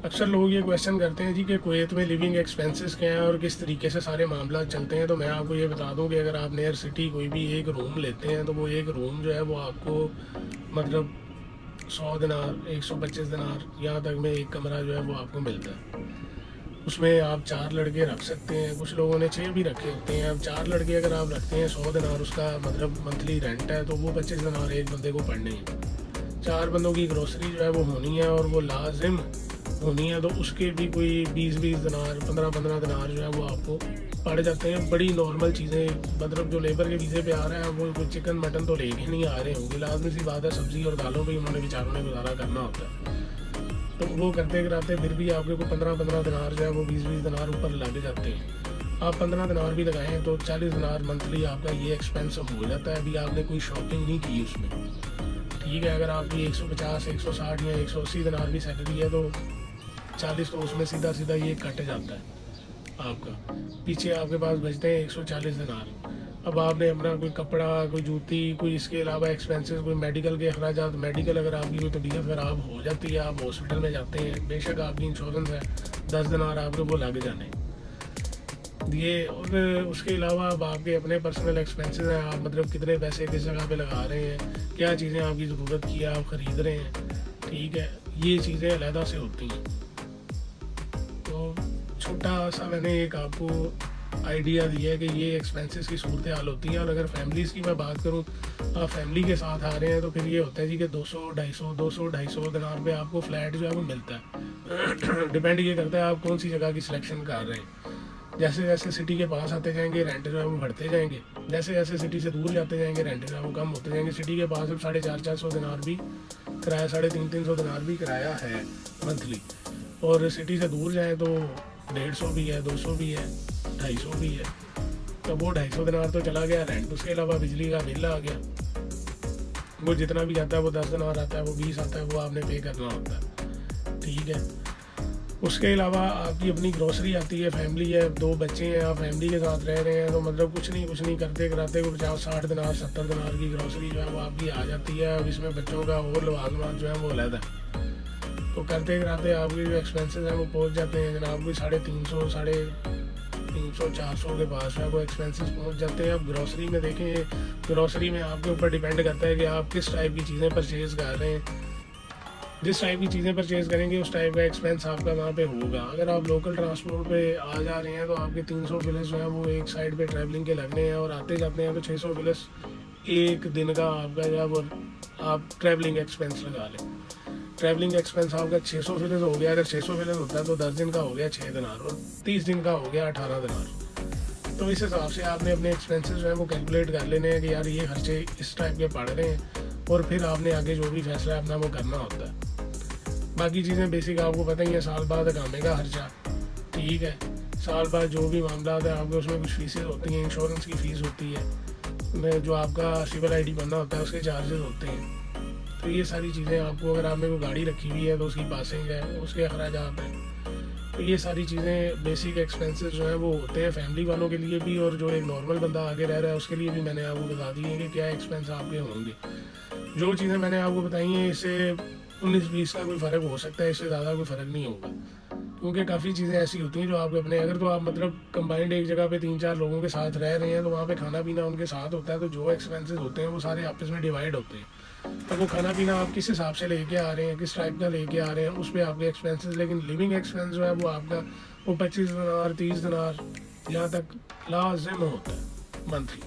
अक्सर लोग ये क्वेश्चन करते हैं जी कि कुवैत में लिविंग एक्सपेंसेस क्या हैं और किस तरीके से सारे मामला चलते हैं। तो मैं आपको ये बता दूं कि अगर आप नियर सिटी कोई भी एक रूम लेते हैं तो वो एक रूम जो है वो आपको मतलब 100 दिनार 125 दिनार यहाँ तक में एक कमरा जो है वो आपको मिलता है। उसमें आप 4 लड़के रख सकते हैं, कुछ लोगों ने 6 भी रखे होते हैं। अब 4 लड़के अगर आप रखते हैं 100 दिनार उसका मतलब मंथली रेंट है, तो वो 25 दिनार एक बंदे को पड़ने हैं। 4 बंदों की ग्रोसरी जो है वो होनी है और वो लाजिम होनी है, तो उसके भी कोई 20-20 दिनार 15-15 दिनार जो है वो आपको पड़ जाते हैं। बड़ी नॉर्मल चीज़ें, मतलब जो लेबर के वीज़े पे आ रहे हैं वो कोई चिकन मटन तो लेके नहीं आ रहे होंगे, लाजमी सी बात है सब्ज़ी और दालों पे उन्होंने बेचारों ने गुजारा करना होता है। तो वो करते कराते फिर भी आपके को 15-15 दिनार जो है वो 20-20 दिनार ऊपर लग जाते हैं। आप 15 दिनार भी लगाएं तो 40 दिनार मंथली आपका ये एक्सपेंस हो जाता है। अभी आपने कोई शॉपिंग नहीं की उसमें, ठीक है। अगर आपकी 150 160 या 180 दिनार भी सैलरी है तो 40 तो उसमें सीधा सीधा ये कट जाता है आपका। पीछे आपके पास बचते हैं 140 दिनार। अब आपने अपना कोई कपड़ा, कोई जूती, कोई इसके अलावा एक्सपेंसेस, कोई मेडिकल के अखराजात, मेडिकल अगर आपकी कोई तबीयत ख़राब हो जाती है, आप हॉस्पिटल में जाते हैं, बेशक आपकी इंश्योरेंस है, 10 दिनार आपको वो लग जाने ये। और उसके अलावा अब आपके अपने पर्सनल एक्सपेंसेस हैं, आप मतलब कितने पैसे किस जगह पे लगा रहे हैं, क्या चीज़ें आपकी ज़रूरत की है आप ख़रीद रहे हैं, ठीक है। ये चीज़ें अलहदा से होती हैं। तो छोटा सा मैंने एक आपको आइडिया दिया है कि ये एक्सपेंसेस की सूरत हाल होती है। और अगर फैमिलीज़ की मैं बात करूँ, आप फैमिली के साथ आ रहे हैं तो फिर ये होता है जी कि 200-250 दिनार पे आपको फ्लैट जो है वो मिलता है। डिपेंड ये करता है आप कौन सी जगह की सिलेक्शन कर रहे हैं। जैसे जैसे सिटी के पास आते जाएंगे रेंट जो है वो बढ़ते जाएंगे, जैसे जैसे सिटी से दूर जाते जाएंगे रेंट जो है वो कम होते जाएंगे। सिटी के पास अब 450-400 दिनार भी किराया, 350-300 दिनार भी किराया है मंथली। और सिटी से दूर जाएँ तो 150 भी है, 200 भी है, 250 भी है। तो वो 250 दिनार तो चला गया रेंट। उसके अलावा बिजली का बिल आ गया, वो जितना भी आता है वो 10 दिनार आता है, वो 20 आता है, वो आपने पे करना होता है, ठीक है। उसके अलावा आपकी अपनी ग्रोसरी आती है, फैमिली है, 2 बच्चे हैं, आप फैमिली के साथ रह रहे हैं तो मतलब कुछ नहीं करते कराते को 50-60 दिनार 70 दिनार की ग्रोसरी जो है वो आपकी आ जाती है। अब इसमें बच्चों का और लवाजमात जो है वो अलग है। तो करते कराते आपके जो एक्सपेंसेस हैं वो पहुंच जाते हैं जनाब कोई 350-400 के पास है वो एक्सपेंसेस पहुंच जाते हैं। अब ग्रोसरी में देखें, ग्रोसरी में आपके ऊपर डिपेंड करता है कि आप किस टाइप की चीज़ें परचेज़ कर रहे हैं। जिस टाइप की चीज़ें परचेज़ करेंगे उस टाइप का एक्सपेंस आपका वहाँ पे होगा। अगर आप लोकल ट्रांसपोर्ट पे आ जा रहे हैं तो आपके 300 प्लस जो है वो एक साइड पे ट्रैवलिंग के लगने हैं, और आते जाते हैं तो 600 प्लस एक दिन का आपका जो है वो आप ट्रैवलिंग एक्सपेंस लगा लें। ट्रैवलिंग एक्सपेंस आपका 600 फिलस हो गया। अगर 600 फिलस होता है तो 10 दिन का हो गया 6 दिनार, और 30 दिन का हो गया 18 दिनार। तो इस हिसाब से आपने अपने एक्सपेंसेस जो है वो कैलकुलेट कर लेने हैं कि यार ये खर्चे इस टाइप के पड़ रहे हैं, और फिर आपने आगे जो भी फैसला है अपना वो करना होता है। बाकी चीज़ें बेसिक आपको पता ही है, साल बाद अकामे का खर्चा, ठीक है। साल बाद जो भी मामला है आपके उसमें कुछ फीसें होती हैं, इंश्योरेंस की फ़ीस होती है, जो आपका सिविल ID बनना होता है उसके चार्जेस होते हैं। तो ये सारी चीज़ें आपको, अगर आपने कोई गाड़ी रखी हुई है तो उसकी पासिंग है, उसके अखराजात हैं। तो ये सारी चीज़ें बेसिक एक्सपेंसेस जो हैं वो होते हैं फैमिली वालों के लिए भी, और जो एक नॉर्मल बंदा आगे रह रहा है उसके लिए भी मैंने आपको बता दी है कि क्या एक्सपेंस आपके होंगे। जो चीज़ें मैंने आपको बताई हैं इससे 19-20 का कोई फ़र्क हो सकता है, इससे ज़्यादा कोई फ़र्क नहीं होगा। क्योंकि काफ़ी चीज़ें ऐसी होती हैं जो आपके अपने, अगर तो आप मतलब कंबाइंड एक जगह पे 3-4 लोगों के साथ रह रहे हैं तो वहाँ पे खाना पीना उनके साथ होता है, तो जो एक्सपेंसेस होते हैं वो सारे आपस में डिवाइड होते हैं। तो वो खाना पीना आप किस हिसाब से लेके आ रहे हैं, किस टाइप का लेके आ रहे हैं, उस पर आपके एक्सपेंसेस। लेकिन लिविंग एक्सपेंस जो है वो आपका वो 25 दिनार 30 दिनार यहाँ तक लाजिम होता है मंथली।